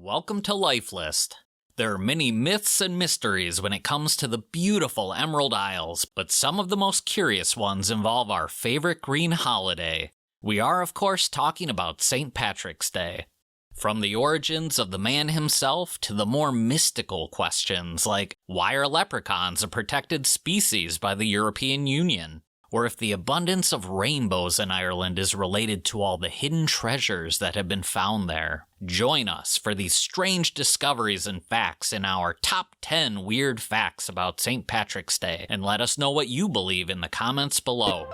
Welcome to Life List. There are many myths and mysteries when it comes to the beautiful Emerald Isles, but some of the most curious ones involve our favorite green holiday. We are, of course, talking about St. Patrick's Day. From the origins of the man himself to the more mystical questions like, why are leprechauns a protected species by the European Union? Or if the abundance of rainbows in Ireland is related to all the hidden treasures that have been found there. Join us for these strange discoveries and facts in our top 10 weird facts about St. Patrick's Day, and let us know what you believe in the comments below.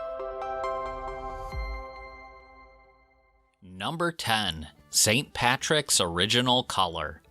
Number 10. St. Patrick's original color.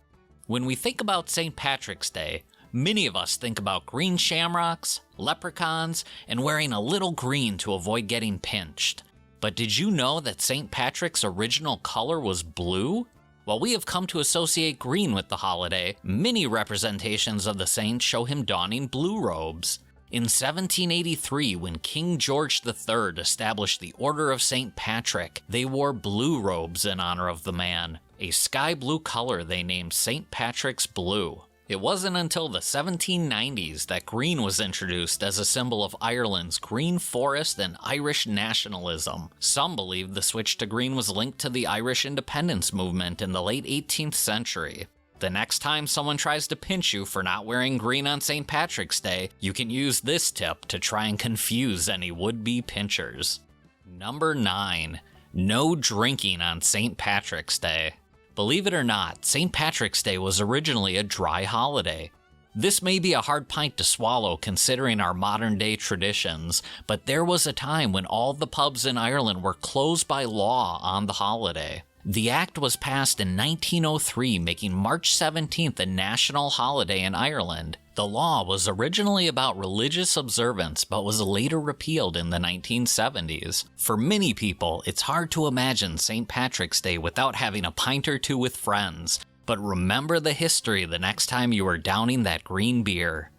When we think about St. Patrick's Day, many of us think about green shamrocks, leprechauns, and wearing a little green to avoid getting pinched. But did you know that St. Patrick's original color was blue? While we have come to associate green with the holiday, many representations of the saint show him donning blue robes. In 1783, when King George III established the Order of St. Patrick, they wore blue robes in honor of the man, a sky blue color they named St. Patrick's Blue. It wasn't until the 1790s that green was introduced as a symbol of Ireland's green forest and Irish nationalism. Some believe the switch to green was linked to the Irish independence movement in the late 18th century. The next time someone tries to pinch you for not wearing green on St. Patrick's Day, you can use this tip to try and confuse any would-be pinchers. Number 9. No drinking on St. Patrick's Day. Believe it or not, St. Patrick's Day was originally a dry holiday. This may be a hard pint to swallow considering our modern day traditions, but there was a time when all the pubs in Ireland were closed by law on the holiday. The act was passed in 1903, making March 17th a national holiday in Ireland. The law was originally about religious observance, but was later repealed in the 1970s. For many people, it's hard to imagine St. Patrick's Day without having a pint or two with friends, but remember the history the next time you are downing that green beer.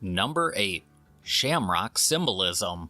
Number 8. Shamrock Symbolism.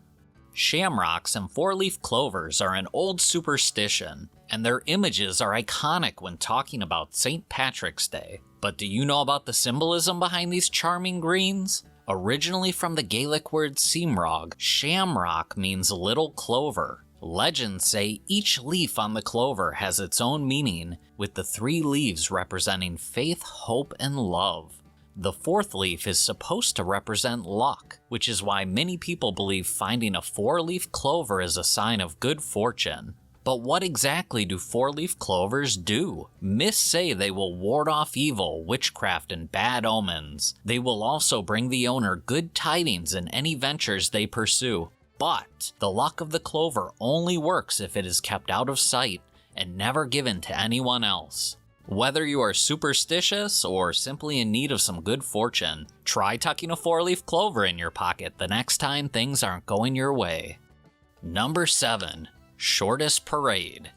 Shamrocks and four-leaf clovers are an old superstition, and their images are iconic when talking about St. Patrick's Day. But do you know about the symbolism behind these charming greens? Originally from the Gaelic word seamrog, shamrock means little clover. Legends say each leaf on the clover has its own meaning, with the 3 leaves representing faith, hope, and love. The 4th leaf is supposed to represent luck, which is why many people believe finding a 4-leaf clover is a sign of good fortune. But what exactly do 4-leaf clovers do? Myths say they will ward off evil, witchcraft, and bad omens. They will also bring the owner good tidings in any ventures they pursue. But the luck of the clover only works if it is kept out of sight and never given to anyone else. Whether you are superstitious or simply in need of some good fortune, try tucking a 4-leaf clover in your pocket the next time things aren't going your way. Number 7. Shortest parade.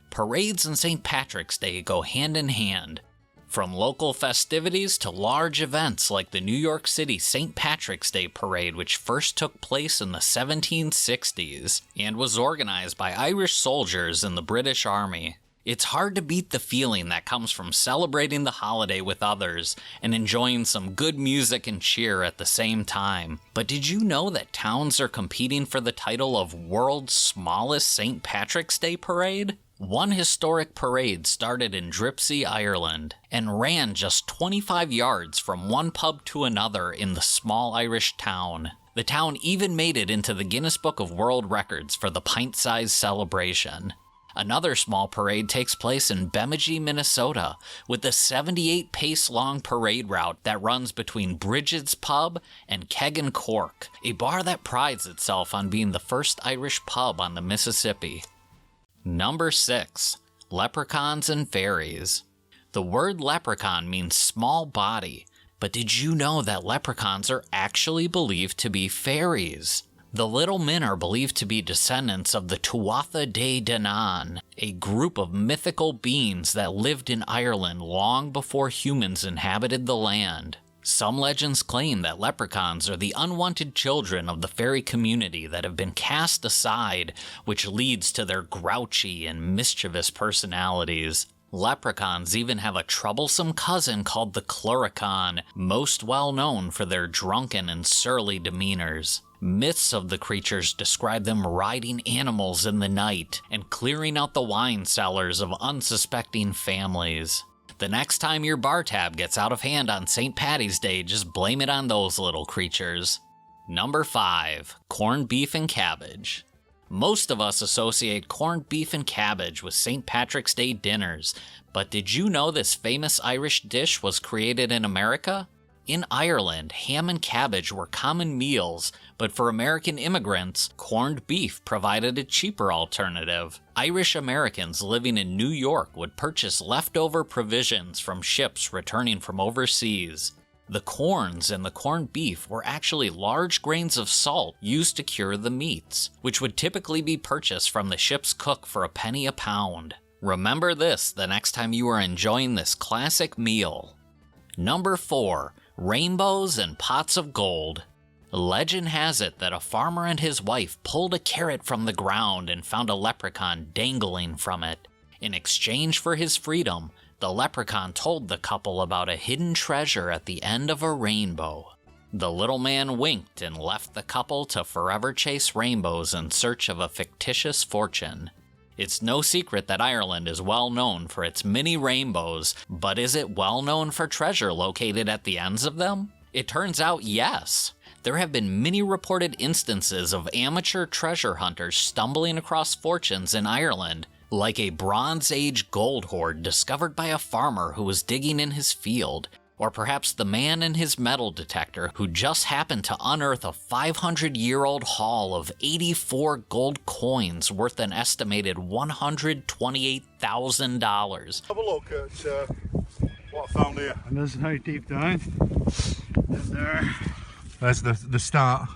Parades and St. Patrick's Day go hand in hand. From local festivities to large events like the New York City St. Patrick's Day Parade, which first took place in the 1760s and was organized by Irish soldiers in the British Army. It's hard to beat the feeling that comes from celebrating the holiday with others and enjoying some good music and cheer at the same time. But did you know that towns are competing for the title of World's Smallest St. Patrick's Day Parade? One historic parade started in Dripsey, Ireland, and ran just 25 yards from one pub to another in the small Irish town. The town even made it into the Guinness Book of World Records for the pint-sized celebration. Another small parade takes place in Bemidji, Minnesota, with a 78-pace-long parade route that runs between Bridget's Pub and Keg and Cork, a bar that prides itself on being the first Irish pub on the Mississippi. Number 6. Leprechauns and Fairies. The word leprechaun means small body, but did you know that leprechauns are actually believed to be fairies? The little men are believed to be descendants of the Tuatha De Danann, a group of mythical beings that lived in Ireland long before humans inhabited the land. Some legends claim that leprechauns are the unwanted children of the fairy community that have been cast aside, which leads to their grouchy and mischievous personalities. Leprechauns even have a troublesome cousin called the Leprechaun, most well known for their drunken and surly demeanors. Myths of the creatures describe them riding animals in the night and clearing out the wine cellars of unsuspecting families. The next time your bar tab gets out of hand on St. Paddy's Day, just blame it on those little creatures. Number 5. Corned beef and cabbage. Most of us associate corned beef and cabbage with St. Patrick's Day dinners, but did you know this famous Irish dish was created in America? In Ireland, ham and cabbage were common meals, but for American immigrants, corned beef provided a cheaper alternative. Irish Americans living in New York would purchase leftover provisions from ships returning from overseas. The corns in the corned beef were actually large grains of salt used to cure the meats, which would typically be purchased from the ship's cook for a penny a pound. Remember this the next time you are enjoying this classic meal. Number 4. Rainbows and pots of gold. Legend has it that a farmer and his wife pulled a carrot from the ground and found a leprechaun dangling from it. In exchange for his freedom, the leprechaun told the couple about a hidden treasure at the end of a rainbow. The little man winked and left the couple to forever chase rainbows in search of a fictitious fortune. It's no secret that Ireland is well known for its many rainbows, but is it well known for treasure located at the ends of them? It turns out yes. There have been many reported instances of amateur treasure hunters stumbling across fortunes in Ireland, like a Bronze Age gold hoard discovered by a farmer who was digging in his field, or perhaps the man in his metal detector who just happened to unearth a 500-year-old haul of 84 gold coins worth an estimated $128,000. Have a look at what I found here. And there's how deep down. There's the start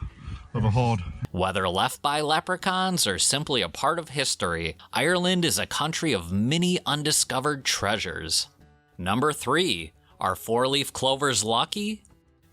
of a hoard. Whether left by leprechauns or simply a part of history, Ireland is a country of many undiscovered treasures. Number 3. Are 4-leaf clovers lucky?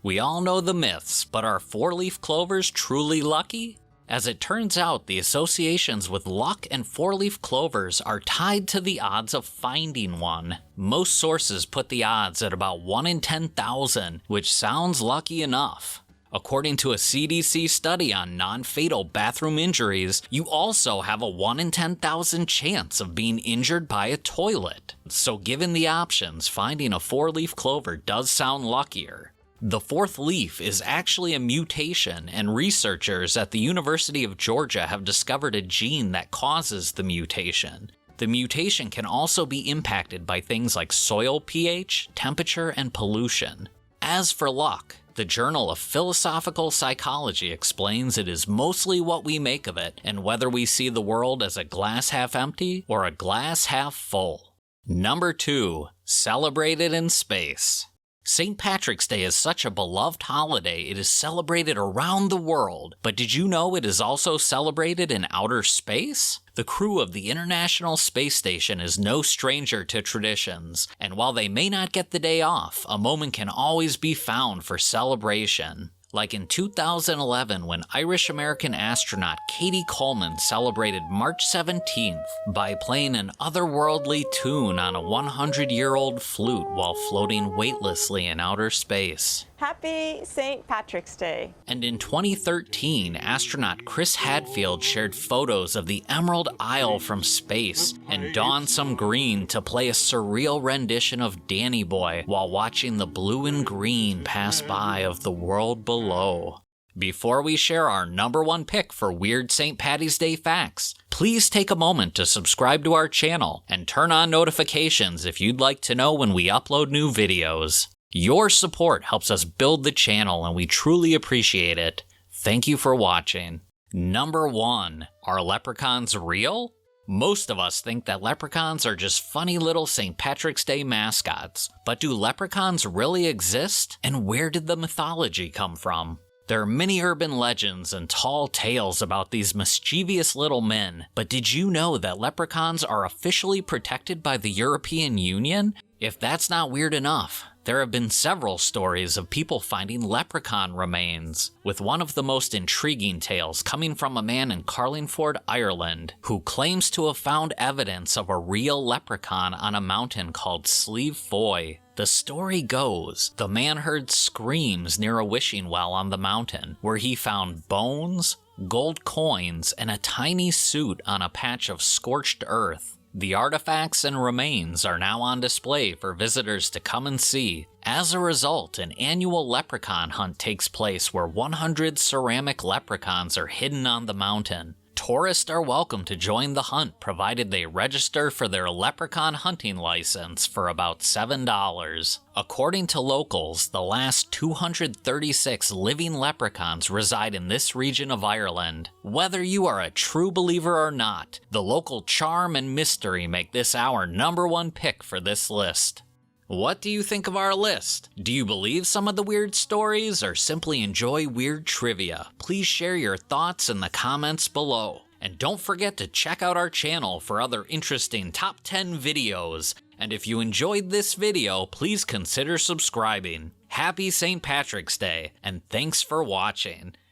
We all know the myths, but are 4-leaf clovers truly lucky? As it turns out, the associations with luck and 4-leaf clovers are tied to the odds of finding one. Most sources put the odds at about 1 in 10,000, which sounds lucky enough. According to a CDC study on non-fatal bathroom injuries, you also have a 1 in 10,000 chance of being injured by a toilet. So given the options, finding a 4-leaf clover does sound luckier. The 4th leaf is actually a mutation, and researchers at the University of Georgia have discovered a gene that causes the mutation. The mutation can also be impacted by things like soil pH, temperature, and pollution. As for luck, the Journal of Philosophical Psychology explains it is mostly what we make of it and whether we see the world as a glass half empty or a glass half full. Number 2. Celebrated in space. St. Patrick's Day is such a beloved holiday it is celebrated around the world, but did you know it is also celebrated in outer space? The crew of the International Space Station is no stranger to traditions, and while they may not get the day off, a moment can always be found for celebration. Like in 2011 when Irish-American astronaut Katie Coleman celebrated March 17th by playing an otherworldly tune on a 100-year-old flute while floating weightlessly in outer space. Happy St. Patrick's Day. And in 2013, astronaut Chris Hadfield shared photos of the Emerald Isle from space and donned some green to play a surreal rendition of Danny Boy while watching the blue and green pass by of the world below. Before we share our number 1 pick for weird St. Paddy's Day facts, please take a moment to subscribe to our channel and turn on notifications if you'd like to know when we upload new videos. Your support helps us build the channel and we truly appreciate it. Thank you for watching. Number 1. Are leprechauns real? Most of us think that leprechauns are just funny little St. Patrick's Day mascots. But do leprechauns really exist? And where did the mythology come from? There are many urban legends and tall tales about these mischievous little men, but did you know that leprechauns are officially protected by the European Union? If that's not weird enough, there have been several stories of people finding leprechaun remains, with one of the most intriguing tales coming from a man in Carlingford, Ireland, who claims to have found evidence of a real leprechaun on a mountain called Slieve Foy. The story goes, the man heard screams near a wishing well on the mountain, where he found bones, gold coins, and a tiny suit on a patch of scorched earth. The artifacts and remains are now on display for visitors to come and see. As a result, an annual leprechaun hunt takes place where 100 ceramic leprechauns are hidden on the mountain. Tourists are welcome to join the hunt provided they register for their leprechaun hunting license for about $7. According to locals, the last 236 living leprechauns reside in this region of Ireland. Whether you are a true believer or not, the local charm and mystery make this our #1 pick for this list. What do you think of our list? Do you believe some of the weird stories or simply enjoy weird trivia? Please share your thoughts in the comments below. And don't forget to check out our channel for other interesting top 10 videos. And if you enjoyed this video, please consider subscribing. Happy St. Patrick's Day, and thanks for watching.